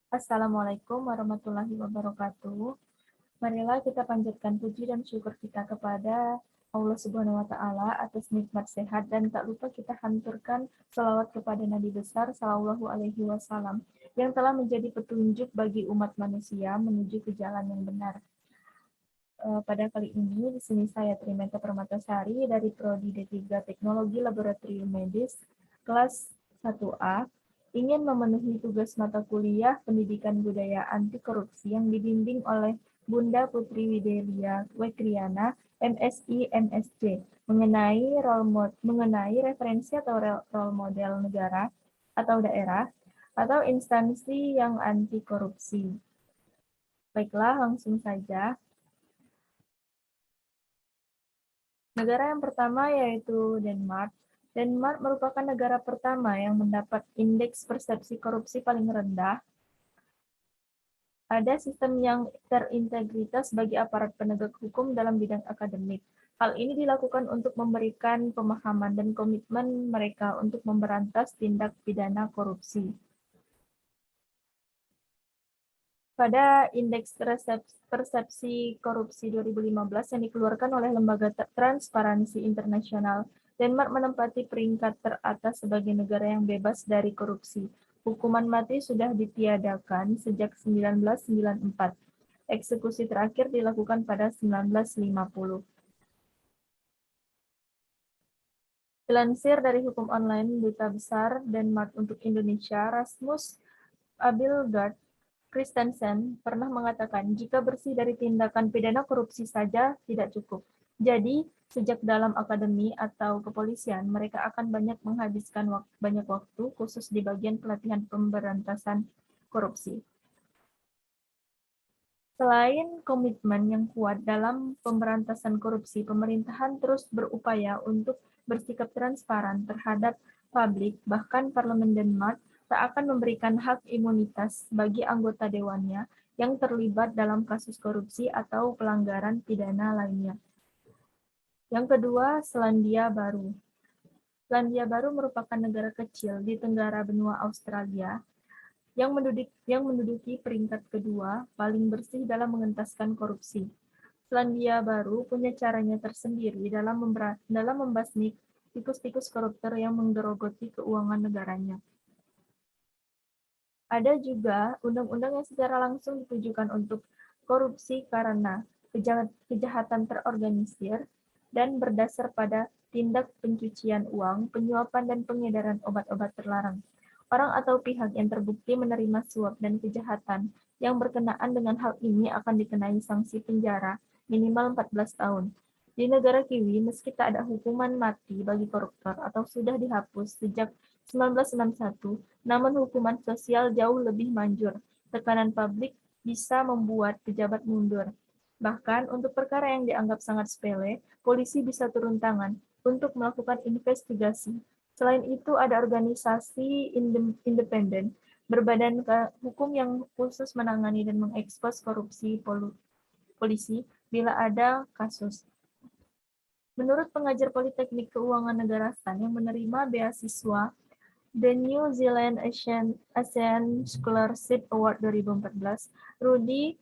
Assalamualaikum warahmatullahi wabarakatuh. Marilah kita panjatkan puji dan syukur kita kepada Allah Subhanahu wa Ta'ala atas nikmat sehat, dan tak lupa kita haturkan salawat kepada Nabi besar Sallallahu Alaihi Wasallam yang telah menjadi petunjuk bagi umat manusia menuju ke jalan yang benar. Pada kali ini di sini saya Trimeta Permatasari dari Prodi D3 Teknologi Laboratorium Medis kelas 1A ingin memenuhi tugas mata kuliah Pendidikan Budaya Anti Korupsi yang dibimbing oleh Bunda Putri Widelia Wekriana, MSI MSc, mengenai referensi atau role model negara atau daerah atau instansi yang anti korupsi. Baiklah, langsung saja. Negara yang pertama yaitu Denmark. Denmark merupakan negara pertama yang mendapat indeks persepsi korupsi paling rendah. Ada sistem yang terintegritas bagi aparat penegak hukum dalam bidang akademik. Hal ini dilakukan untuk memberikan pemahaman dan komitmen mereka untuk memberantas tindak pidana korupsi. Pada Indeks Persepsi Korupsi 2015 yang dikeluarkan oleh Lembaga Transparansi Internasional, Denmark menempati peringkat teratas sebagai negara yang bebas dari korupsi. Hukuman mati sudah ditiadakan sejak 1994. Eksekusi terakhir dilakukan pada 1950. Dilansir dari Hukum Online Duta Besar Denmark untuk Indonesia, Rasmus Abildgaard Christensen pernah mengatakan, jika bersih dari tindakan pidana korupsi saja tidak cukup. Jadi, sejak dalam akademi atau kepolisian, mereka akan banyak menghabiskan banyak waktu khusus di bagian pelatihan pemberantasan korupsi. Selain komitmen yang kuat dalam pemberantasan korupsi, pemerintahan terus berupaya untuk bersikap transparan terhadap publik. Bahkan Parlemen Denmark tak akan memberikan hak imunitas bagi anggota dewannya yang terlibat dalam kasus korupsi atau pelanggaran pidana lainnya. Yang kedua, Selandia Baru. Selandia Baru merupakan negara kecil di tenggara benua Australia yang menduduki peringkat kedua paling bersih dalam mengentaskan korupsi. Selandia Baru punya caranya tersendiri dalam membasmi tikus-tikus koruptor yang menggerogoti keuangan negaranya. Ada juga undang-undang yang secara langsung ditujukan untuk korupsi karena kejahatan terorganisir dan berdasar pada tindak pencucian uang, penyuapan, dan pengedaran obat-obat terlarang. Orang atau pihak yang terbukti menerima suap dan kejahatan yang berkenaan dengan hal ini akan dikenai sanksi penjara minimal 14 tahun. Di negara Kiwi, meski tak ada hukuman mati bagi koruptor atau sudah dihapus sejak 1961, namun hukuman sosial jauh lebih manjur. Tekanan publik bisa membuat pejabat mundur. Bahkan untuk perkara yang dianggap sangat sepele, polisi bisa turun tangan untuk melakukan investigasi. Selain itu, ada organisasi independen berbadan hukum yang khusus menangani dan mengekspos korupsi polisi bila ada kasus. Menurut pengajar Politeknik Keuangan Negara STAN yang menerima beasiswa The New Zealand ASEAN Scholarship Award 2014, Rudy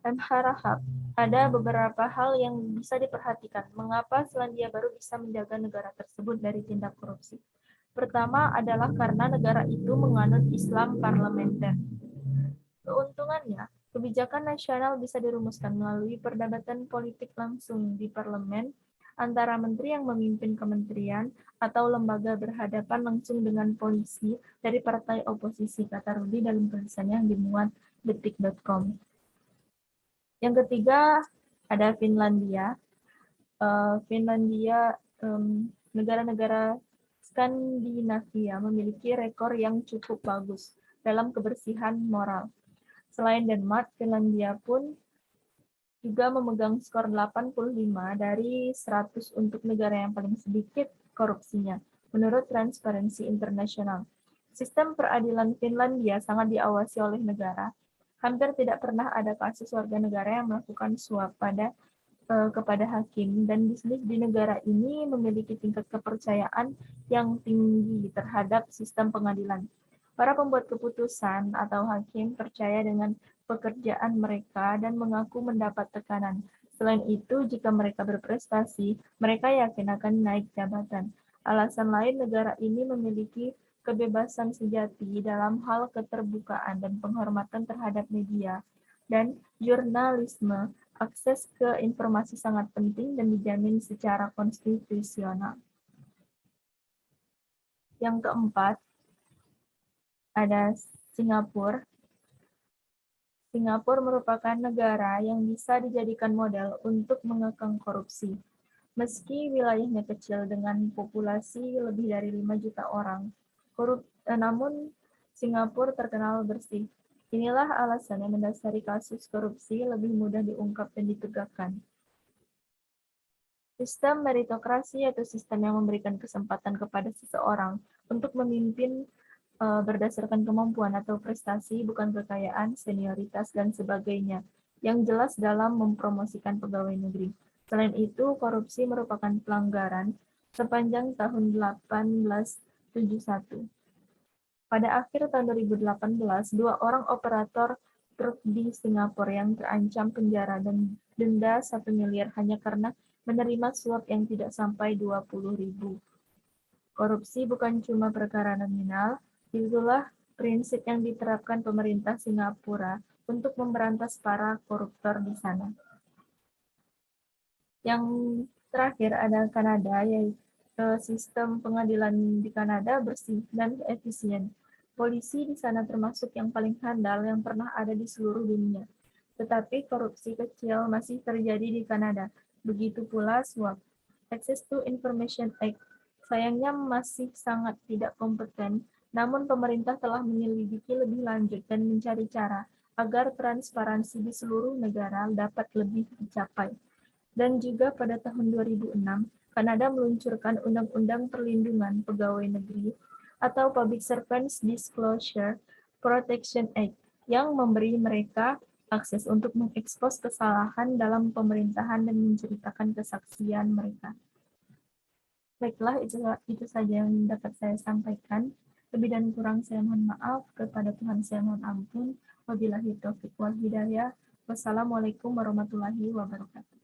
Harahap, ada beberapa hal yang bisa diperhatikan mengapa Selandia Baru bisa menjaga negara tersebut dari tindak korupsi. Pertama adalah karena negara itu menganut Islam parlementer. Keuntungannya, kebijakan nasional bisa dirumuskan melalui perdebatan politik langsung di parlemen antara menteri yang memimpin kementerian atau lembaga berhadapan langsung dengan polisi dari partai oposisi, kata Rudy dalam tulisannya yang dimuat detik.com. Yang ketiga, ada Finlandia. Negara-negara Skandinavia memiliki rekor yang cukup bagus dalam kebersihan moral. Selain Denmark, Finlandia pun juga memegang skor 85 dari 100 untuk negara yang paling sedikit korupsinya, menurut Transparency International. Sistem peradilan Finlandia sangat diawasi oleh negara. Hampir tidak pernah ada kasus warga negara yang melakukan suap kepada hakim, dan bisnis di negara ini memiliki tingkat kepercayaan yang tinggi terhadap sistem pengadilan. Para pembuat keputusan atau hakim percaya dengan pekerjaan mereka dan mengaku mendapat tekanan. Selain itu, jika mereka berprestasi, mereka yakin akan naik jabatan. Alasan lain, negara ini memiliki kebebasan sejati dalam hal keterbukaan dan penghormatan terhadap media dan jurnalisme. Akses ke informasi sangat penting dan dijamin secara konstitusional. Yang keempat, ada Singapura. Singapura merupakan negara yang bisa dijadikan model untuk mengekang korupsi. Meski wilayahnya kecil dengan populasi lebih dari 5 juta orang, namun Singapura terkenal bersih. Inilah alasan yang mendasari kasus korupsi lebih mudah diungkap dan ditegakkan. Sistem meritokrasi atau sistem yang memberikan kesempatan kepada seseorang untuk memimpin berdasarkan kemampuan atau prestasi, bukan kekayaan, senioritas, dan sebagainya, yang jelas dalam mempromosikan pegawai negeri. Selain itu, korupsi merupakan pelanggaran sepanjang tahun 1871. Pada akhir tahun 2018, 2 orang operator truk di Singapura yang terancam penjara dan denda 1 miliar hanya karena menerima suap yang tidak sampai 20.000. Korupsi bukan cuma perkara nominal, itulah prinsip yang diterapkan pemerintah Singapura untuk memberantas para koruptor di sana. Yang terakhir ada Kanada, yaitu sistem pengadilan di Kanada bersih dan efisien. Polisi di sana termasuk yang paling handal yang pernah ada di seluruh dunia. Tetapi korupsi kecil masih terjadi di Kanada. Begitu pula suap. Access to Information Act sayangnya masih sangat tidak kompeten, namun pemerintah telah menyelidiki lebih lanjut dan mencari cara agar transparansi di seluruh negara dapat lebih dicapai. Dan juga pada tahun 2006, Kanada meluncurkan Undang-Undang Perlindungan Pegawai Negeri atau Public Servants Disclosure Protection Act yang memberi mereka akses untuk mengekspos kesalahan dalam pemerintahan dan menceritakan kesaksian mereka. Baiklah, itu saja yang dapat saya sampaikan. Lebih dan kurang saya mohon maaf, kepada Tuhan saya mohon ampun. Wabillahi taufiq wal hidayah. Wassalamualaikum warahmatullahi wabarakatuh.